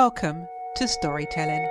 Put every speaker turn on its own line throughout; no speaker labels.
Welcome to Storytelling.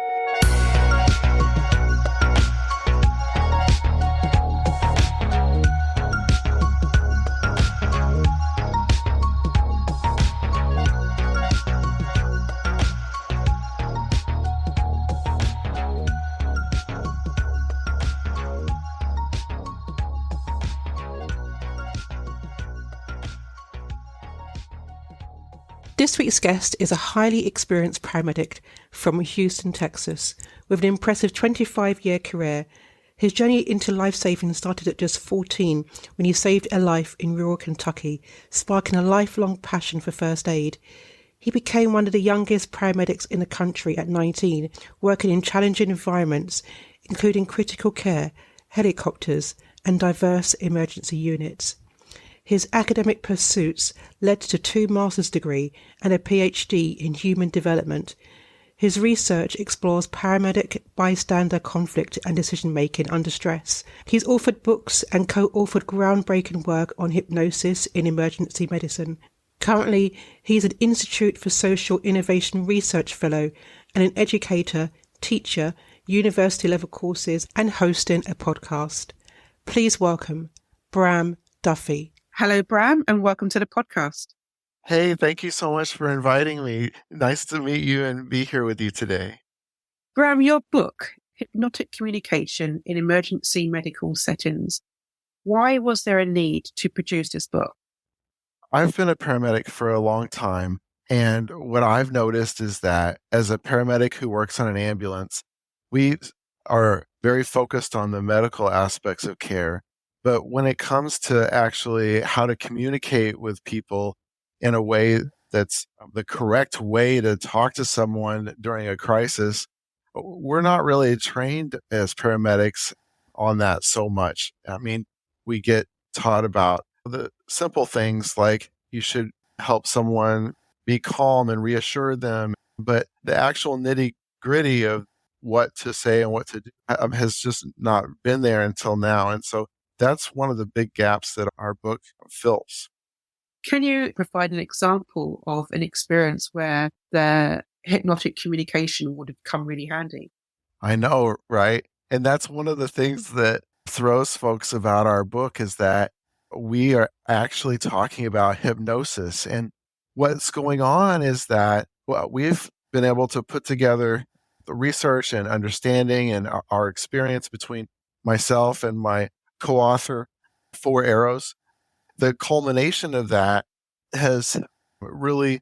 This week's guest is a highly experienced paramedic from Houston, Texas, with an impressive 25-year career. His journey into lifesaving started at just 14 when he saved a life in rural Kentucky, sparking a lifelong passion for first aid. He became one of the youngest paramedics in the country at 19, working in challenging environments, including critical care, helicopters, and diverse emergency units. His academic pursuits led to 2 master's degrees and a Ph.D. in human development. His research explores paramedic-bystander conflict and decision-making under stress. He's authored books and co-authored groundbreaking work on hypnosis in emergency medicine. Currently, he's an Institute for Social Innovation Research Fellow and an educator, teacher, university-level courses, and hosting a podcast. Please welcome Bram Duffee. Hello, Bram, and welcome to the podcast.
Hey, thank you so much for inviting me. Nice to meet you and be here with you today.
Bram, your book, Hypnotic Communication in Emergency Medical Settings. Why was there a need to produce this book?
I've been a paramedic for a long time, and what I've noticed is that as a paramedic who works on an ambulance, we are very focused on the medical aspects of care. But when it comes to actually how to communicate with people in a way that's the correct way to talk to someone during a crisis, we're not really trained as paramedics on that so much. I mean, we get taught about the simple things like you should help someone be calm and reassure them, but the actual nitty-gritty of what to say and what to do has just not been there until now. And so that's one of the big gaps that our book fills.
Can you provide an example of an experience where the hypnotic communication would have come really handy?
I know, right? And that's one of the things that throws folks about our book is that we are actually talking about hypnosis. And what's going on is that we've been able to put together the research and understanding and our experience between myself and my co-author, 4 Arrows. The culmination of that has really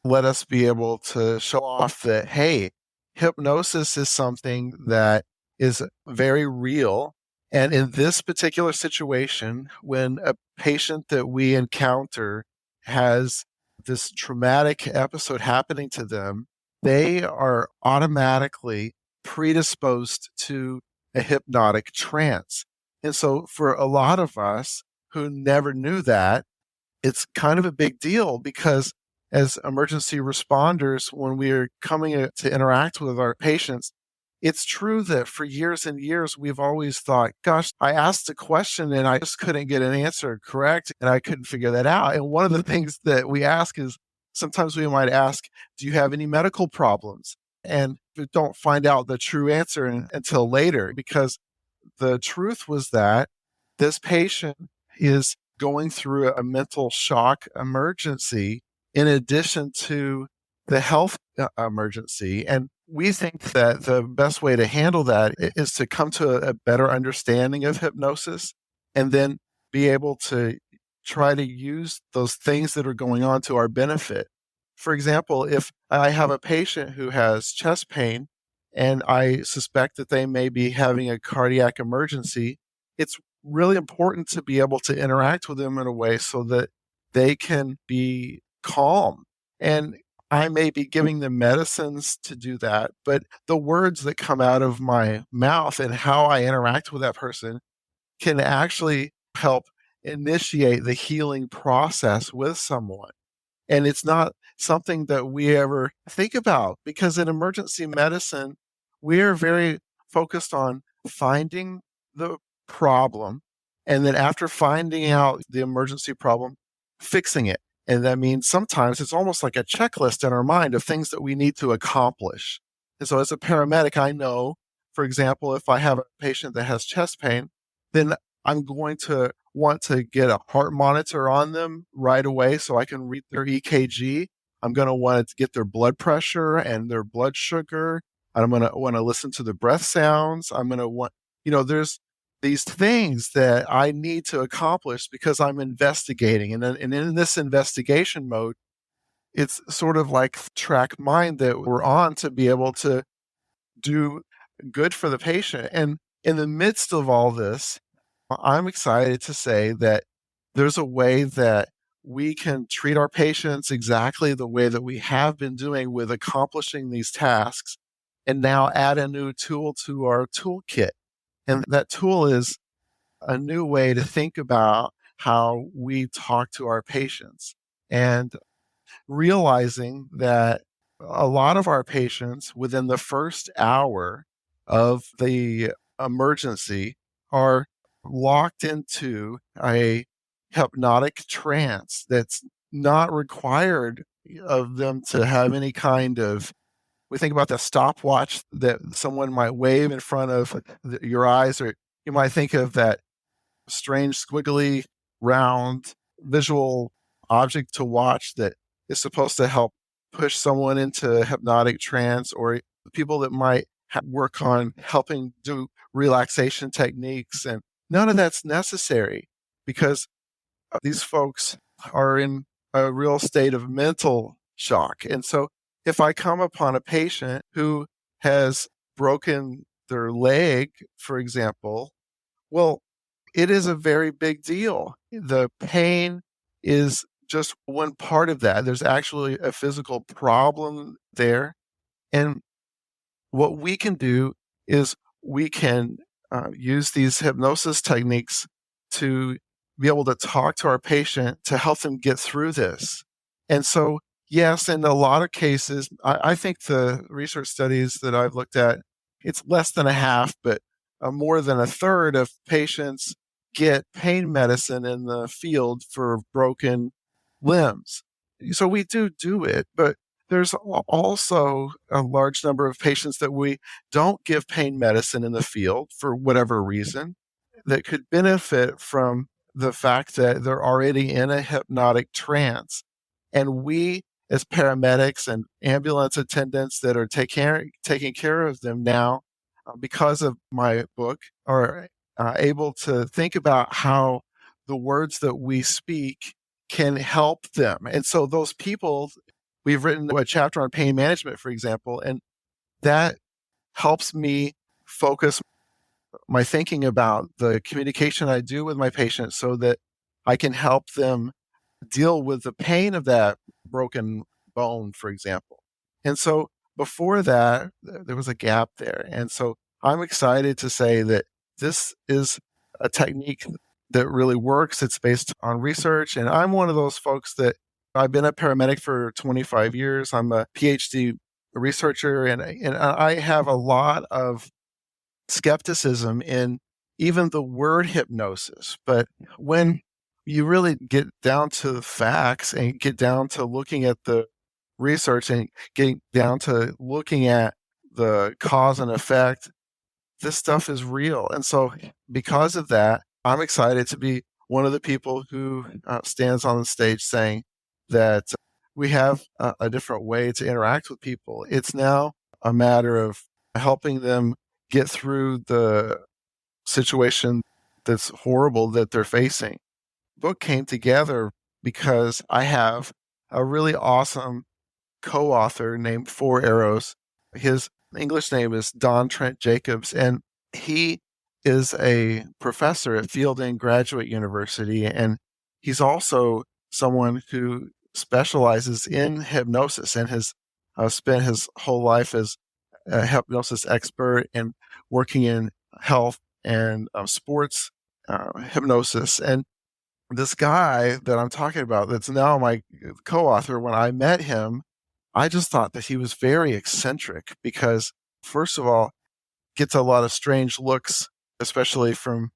let us be able to show off that, hey, hypnosis is something that is very real. And in this particular situation, when a patient that we encounter has this traumatic episode happening to them, they are automatically predisposed to a hypnotic trance. And so for a lot of us who never knew that, it's kind of a big deal because as emergency responders, when we're coming to interact with our patients, it's true that for years and years, we've always thought, gosh, I asked a question and I just couldn't get an answer correct and I couldn't figure that out. And one of the things that we ask is sometimes we might ask, do you have any medical problems? And we don't find out the true answer until later because the truth was that this patient is going through a mental shock emergency in addition to the health emergency. And we think that the best way to handle that is to come to a better understanding of hypnosis and then be able to try to use those things that are going on to our benefit. For example, if I have a patient who has chest pain and I suspect that they may be having a cardiac emergency, it's really important to be able to interact with them in a way so that they can be calm. And I may be giving them medicines to do that, but the words that come out of my mouth and how I interact with that person can actually help initiate the healing process with someone. And it's not something that we ever think about because in emergency medicine, we are very focused on finding the problem. And then after finding out the emergency problem, fixing it. And that means sometimes it's almost like a checklist in our mind of things that we need to accomplish. And so as a paramedic, I know, for example, if I have a patient that has chest pain, then I'm going to want to get a heart monitor on them right away so I can read their EKG. I'm going to want to get their blood pressure and their blood sugar. I'm going to want to listen to the breath sounds. I'm going to want, there's these things that I need to accomplish because I'm investigating. And in this investigation mode, it's sort of like track mind that we're on to be able to do good for the patient. And in the midst of all this, I'm excited to say that there's a way that we can treat our patients exactly the way that we have been doing with accomplishing these tasks, and now add a new tool to our toolkit. And that tool is a new way to think about how we talk to our patients, and realizing that a lot of our patients within the first hour of the emergency are locked into a hypnotic trance that's not required of them to have any kind of, we think about the stopwatch that someone might wave in front of your eyes, or you might think of that strange squiggly round visual object to watch that is supposed to help push someone into hypnotic trance, or people that might work on helping do relaxation techniques. And none of that's necessary because these folks are in a real state of mental shock. And so if I come upon a patient who has broken their leg, for example, well, it is a very big deal. The pain is just one part of that. There's actually a physical problem there. And what we can do is we can use these hypnosis techniques to be able to talk to our patient to help them get through this. And so, yes, in a lot of cases, I think the research studies that I've looked at, it's less than a half, but more than a third of patients get pain medicine in the field for broken limbs. So we do it, but there's also a large number of patients that we don't give pain medicine in the field for whatever reason that could benefit from the fact that they're already in a hypnotic trance. And we, as paramedics and ambulance attendants that are taking care of them now, because of my book, are able to think about how the words that we speak can help them. And so those people, we've written a chapter on pain management, for example, and that helps me focus my thinking about the communication I do with my patients so that I can help them deal with the pain of that broken bone, for example. And so before that, there was a gap there. And so I'm excited to say that this is a technique that really works. It's based on research. And I'm one of those folks that I've been a paramedic for 25 years. I'm a Ph.D. researcher, and I have a lot of skepticism in even the word hypnosis. But when you really get down to the facts and get down to looking at the research and getting down to looking at the cause and effect, this stuff is real. And so because of that, I'm excited to be one of the people who stands on the stage saying that we have a different way to interact with people. It's now a matter of helping them get through the situation that's horrible that they're facing. The book came together because I have a really awesome co-author named Four Arrows. His English name is Don Trent Jacobs, and he is a professor at Fielding Graduate University, and he's also someone who specializes in hypnosis and has spent his whole life as a hypnosis expert and working in health and sports hypnosis. And this guy that I'm talking about, that's now my co-author, when I met him, I just thought that he was very eccentric because, first of all, gets a lot of strange looks, especially from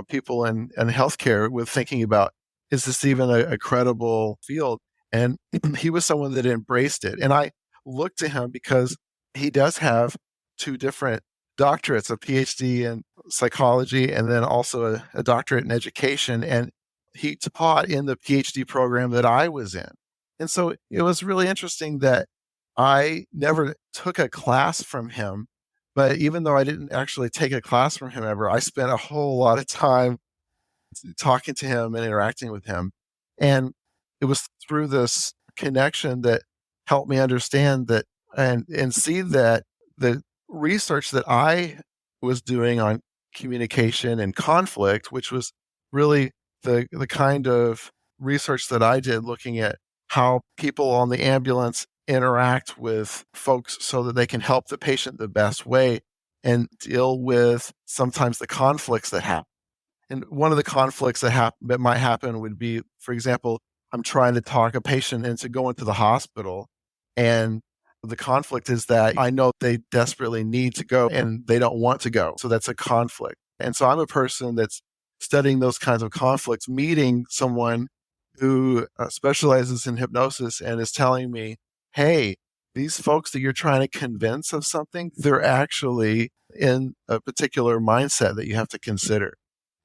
people in healthcare, with thinking about, is this even a credible field? And he was someone that embraced it. And I looked to him because he does have two different doctorates, a PhD in psychology and then also a doctorate in education. And he taught in the PhD program that I was in. And so it was really interesting that I never took a class from him. But even though I didn't actually take a class from him ever, I spent a whole lot of time talking to him and interacting with him. And it was through this connection that helped me understand that and see that the research that I was doing on communication and conflict, which was really the kind of research that I did looking at how people on the ambulance interact with folks so that they can help the patient the best way and deal with sometimes the conflicts that happen. And one of the conflicts that might happen would be, for example, I'm trying to talk a patient into going to the hospital, and the conflict is that I know they desperately need to go and they don't want to go. So that's a conflict. And so I'm a person that's studying those kinds of conflicts, meeting someone who specializes in hypnosis and is telling me, hey, these folks that you're trying to convince of something, they're actually in a particular mindset that you have to consider.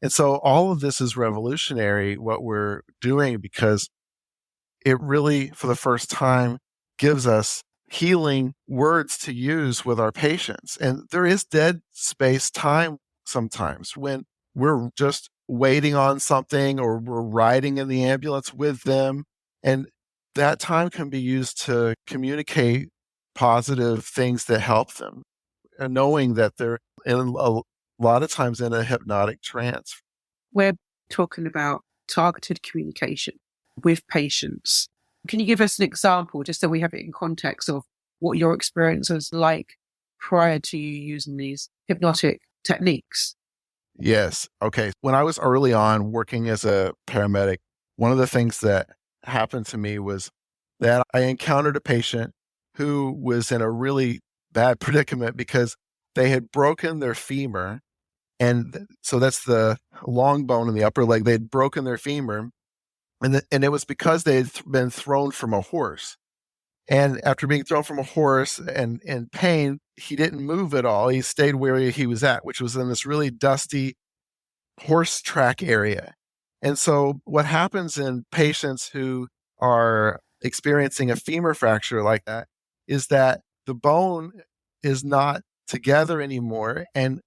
And so all of this is revolutionary, what we're doing, because it really, for the first time, gives us healing words to use with our patients. And there is dead space time sometimes when we're just waiting on something or we're riding in the ambulance with them. And that time can be used to communicate positive things that help them, and knowing that they're in a lot of times in a hypnotic trance.
We're talking about targeted communication with patients. Can you give us an example, just so we have it in context, of what your experience was like prior to you using these hypnotic techniques?
Yes. Okay. When I was early on working as a paramedic, one of the things that happened to me was that I encountered a patient who was in a really bad predicament because they had broken their femur. And so that's the long bone in the upper leg. They'd broken their femur. And it was because they had been thrown from a horse. And after being thrown from a horse and in pain, he didn't move at all. He stayed where he was at, which was in this really dusty horse track area. And so what happens in patients who are experiencing a femur fracture like that is that the bone is not together anymore. And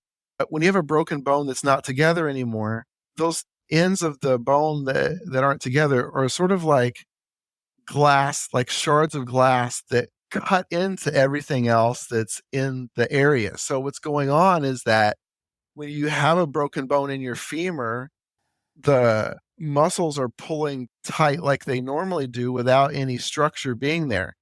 when you have a broken bone that's not together anymore, those ends of the bone that aren't together are sort of like glass, like shards of glass that cut into everything else that's in the area. So what's going on is that when you have a broken bone in your femur, the muscles are pulling tight like they normally do without any structure being there.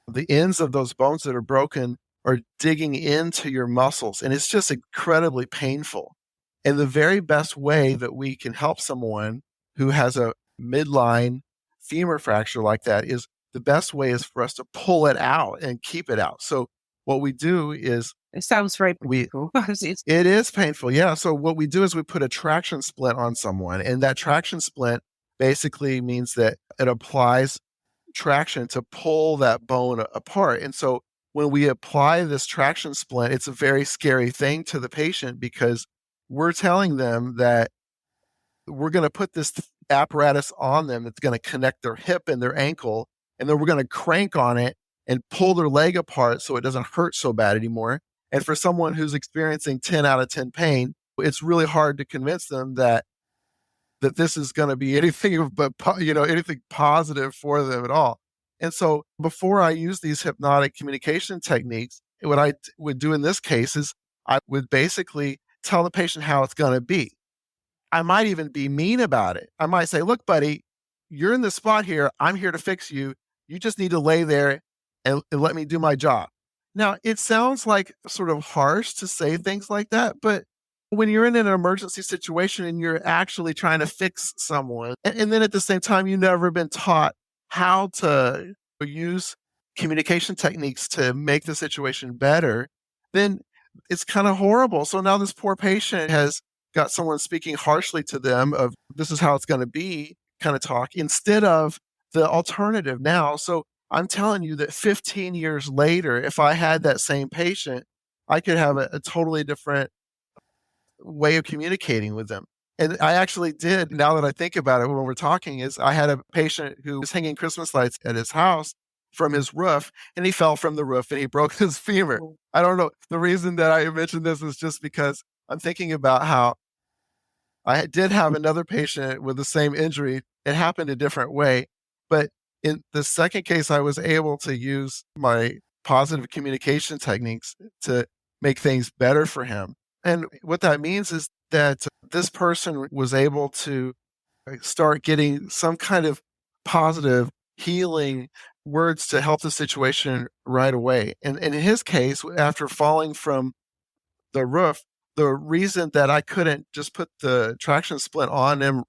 The ends of those bones that are broken are digging into your muscles, and it's just incredibly painful. And the very best way that we can help someone who has a midline femur fracture like that is the best way is for us to pull it out and keep it out. So what we do is
it sounds very painful.
It is painful. Yeah. So what we do is we put a traction splint on someone, and that traction splint basically means that it applies traction to pull that bone apart. And so when we apply this traction splint, it's a very scary thing to the patient because we're telling them that we're going to put this apparatus on them that's going to connect their hip and their ankle, and then we're going to crank on it and pull their leg apart so it doesn't hurt so bad anymore. And for someone who's experiencing 10 out of 10 pain, it's really hard to convince them that this is going to be anything but anything positive for them at all. And so before I use these hypnotic communication techniques, what I would do in this case is I would basically tell the patient how it's going to be. I might even be mean about it. I might say, look, buddy, you're in this spot here. I'm here to fix you. You just need to lay there and let me do my job. Now, it sounds like sort of harsh to say things like that, but when you're in an emergency situation and you're actually trying to fix someone, and then at the same time, you've never been taught how to use communication techniques to make the situation better, then it's kind of horrible. So now this poor patient has got someone speaking harshly to them of this is how it's going to be kind of talk, instead of the alternative now. So I'm telling you that 15 years later, if I had that same patient, I could have a totally different way of communicating with them. And I actually did, now that I think about it, when we're talking, is I had a patient who was hanging Christmas lights at his house from his roof, and he fell from the roof and he broke his femur. I don't know. The reason that I mentioned this is just because I'm thinking about how I did have another patient with the same injury. It happened a different way. But in the second case, I was able to use my positive communication techniques to make things better for him. And what that means is that this person was able to start getting some kind of positive healing words to help the situation right away. And in his case, after falling from the roof, the reason that I couldn't just put the traction splint on him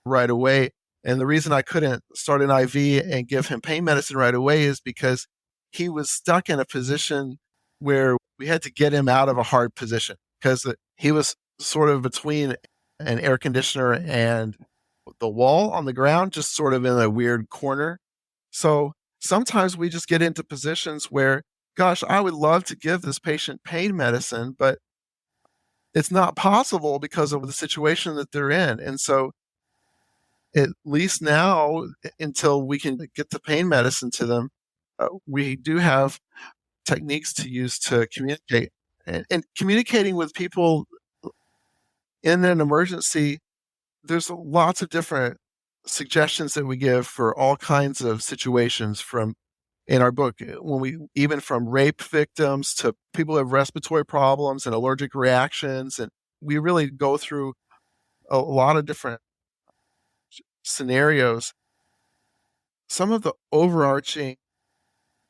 right away, and the reason I couldn't start an IV and give him pain medicine right away, is because he was stuck in a position where we had to get him out of a hard position, because he was sort of between an air conditioner and the wall on the ground, just sort of in a weird corner. So sometimes we just get into positions where, gosh, I would love to give this patient pain medicine, but it's not possible because of the situation that they're in. And so at least now, until we can get the pain medicine to them, we do have techniques to use to communicate. And communicating with people in an emergency, there's lots of different suggestions that we give for all kinds of situations in our book, even from rape victims to people who have respiratory problems and allergic reactions. And we really go through a lot of different scenarios. Some of the overarching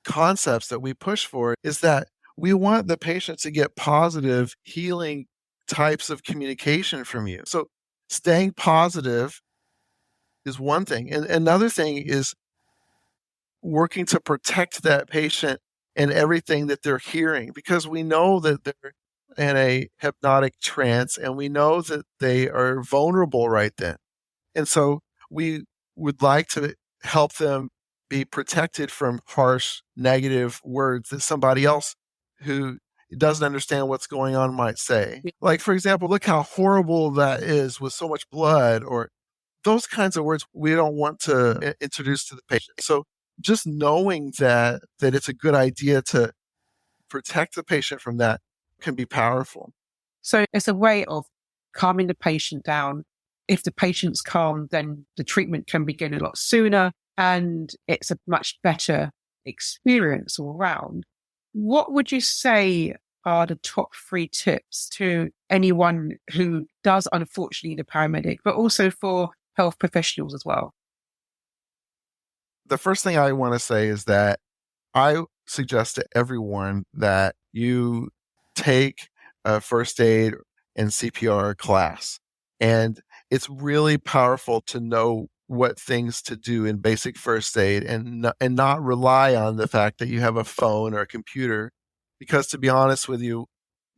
concepts that we push for is that we want the patient to get positive healing types of communication from you. So staying positive is one thing. And another thing is working to protect that patient and everything that they're hearing, because we know that they're in a hypnotic trance and we know that they are vulnerable right then. And so we would like to help them be protected from harsh, negative words that somebody else who doesn't understand what's going on might say. Like, for example, look how horrible that is with so much blood, or those kinds of words we don't want to introduce to the patient. So just knowing that it's a good idea to protect the patient from that can be powerful.
So it's a way of calming the patient down. If the patient's calm, then the treatment can begin a lot sooner and it's a much better experience all around. What would you say are the top 3 tips to anyone who does unfortunately need a paramedic, but also for health professionals as well?
The first thing I want to say is that I suggest to everyone that you take a first aid and CPR class. And it's really powerful to know what things to do in basic first aid and not rely on the fact that you have a phone or a computer. Because to be honest with you,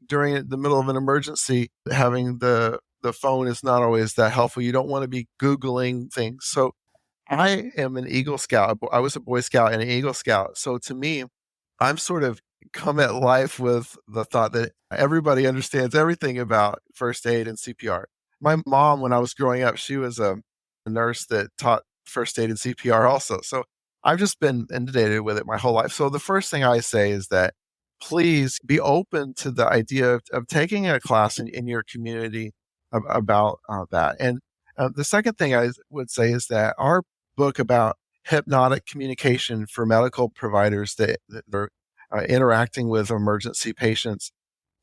during the middle of an emergency, having the phone is not always that helpful. You don't want to be Googling things. So I am an Eagle Scout. I was a Boy Scout and an Eagle Scout. So to me, I'm sort of come at life with the thought that everybody understands everything about first aid and CPR. My mom, when I was growing up, she was a nurse that taught first aid and CPR also. So I've just been inundated with it my whole life. So the first thing I say is that please be open to the idea of taking a class in your community about that. And the second thing I would say is that our book about hypnotic communication for medical providers that are interacting with emergency patients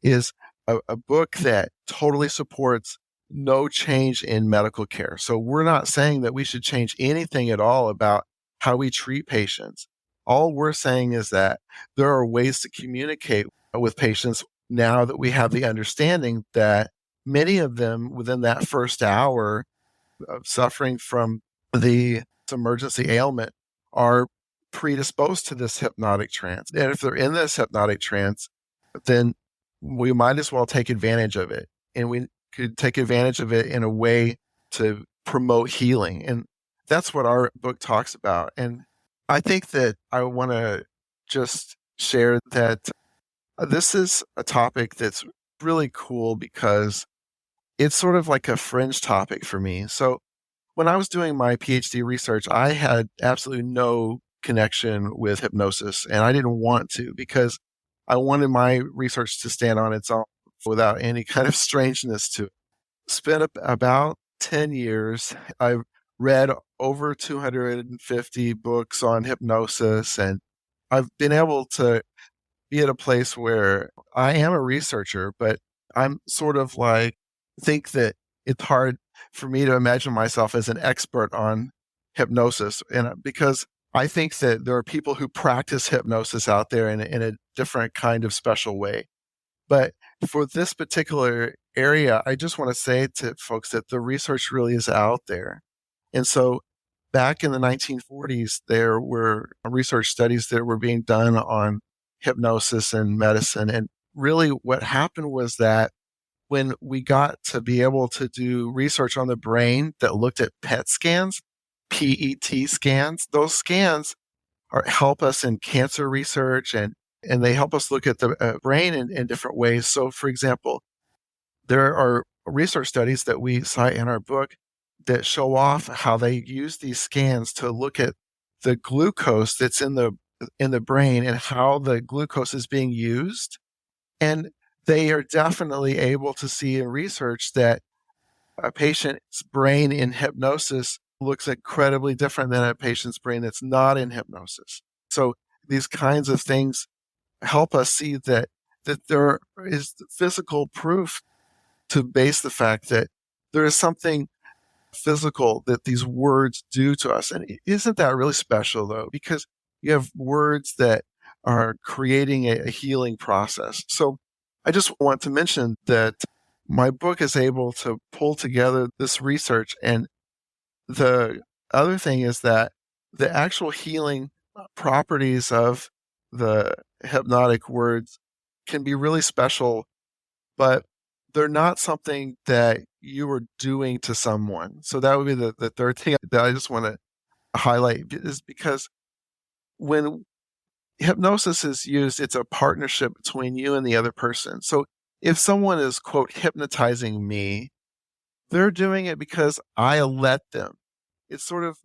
is a book that totally supports no change in medical care. So we're not saying that we should change anything at all about how we treat patients. All we're saying is that there are ways to communicate with patients now that we have the understanding that many of them within that first hour of suffering from the emergency ailment are predisposed to this hypnotic trance. And if they're in this hypnotic trance, then we might as well take advantage of it. And we could take advantage of it in a way to promote healing. And that's what our book talks about. And I think that I want to just share that this is a topic that's really cool because it's sort of like a fringe topic for me. So when I was doing my PhD research, I had absolutely no connection with hypnosis, and I didn't want to because I wanted my research to stand on its own without any kind of strangeness to it. Spent about 10 years. I've read over 250 books on hypnosis, and I've been able to be at a place where I am a researcher, but I'm sort of like, think that it's hard for me to imagine myself as an expert on hypnosis. And because I think that there are people who practice hypnosis out there in a different kind of special way. But for this particular area, I just want to say to folks that the research really is out there. And so back in the 1940s, there were research studies that were being done on hypnosis and medicine. And really what happened was that when we got to be able to do research on the brain that looked at PET scans, PET scans, those scans help us in cancer research and they help us look at the brain in different ways. So, for example, there are research studies that we cite in our book that show off how they use these scans to look at the glucose that's in the brain and how the glucose is being used. And they are definitely able to see in research that a patient's brain in hypnosis looks incredibly different than a patient's brain that's not in hypnosis. So these kinds of things help us see that there is physical proof to base the fact that there is something physical that these words do to us. And isn't that really special, though? Because you have words that are creating a healing process. So I just want to mention that my book is able to pull together this research. And the other thing is that the actual healing properties of the hypnotic words can be really special, but they're not something that you are doing to someone. So that would be the third thing that I just want to highlight, is because when hypnosis is used, it's a partnership between you and the other person. So if someone is, quote, hypnotizing me, they're doing it because I let them. It's sort of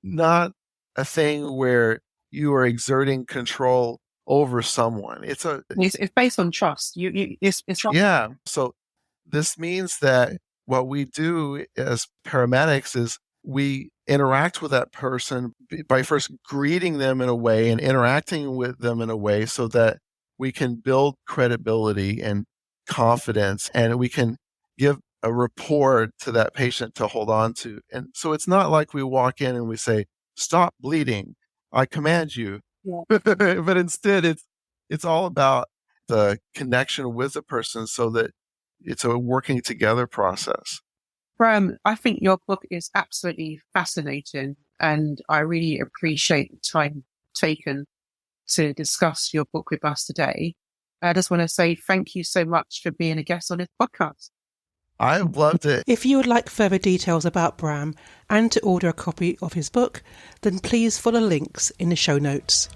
not a thing where you are exerting control over someone. It's
based on trust. It's trust.
Yeah. So this means that what we do as paramedics is we interact with that person by first greeting them in a way and interacting with them in a way so that we can build credibility and confidence, and we can give a rapport to that patient to hold on to. And so it's not like we walk in and we say, "Stop bleeding, I command you." Yeah. But instead it's all about the connection with the person so that it's a working together process.
Bram, I think your book is absolutely fascinating, and I really appreciate the time taken to discuss your book with us today. I just want to say thank you so much for being a guest on this podcast.
I've loved it.
If you would like further details about Bram and to order a copy of his book, then please follow links in the show notes.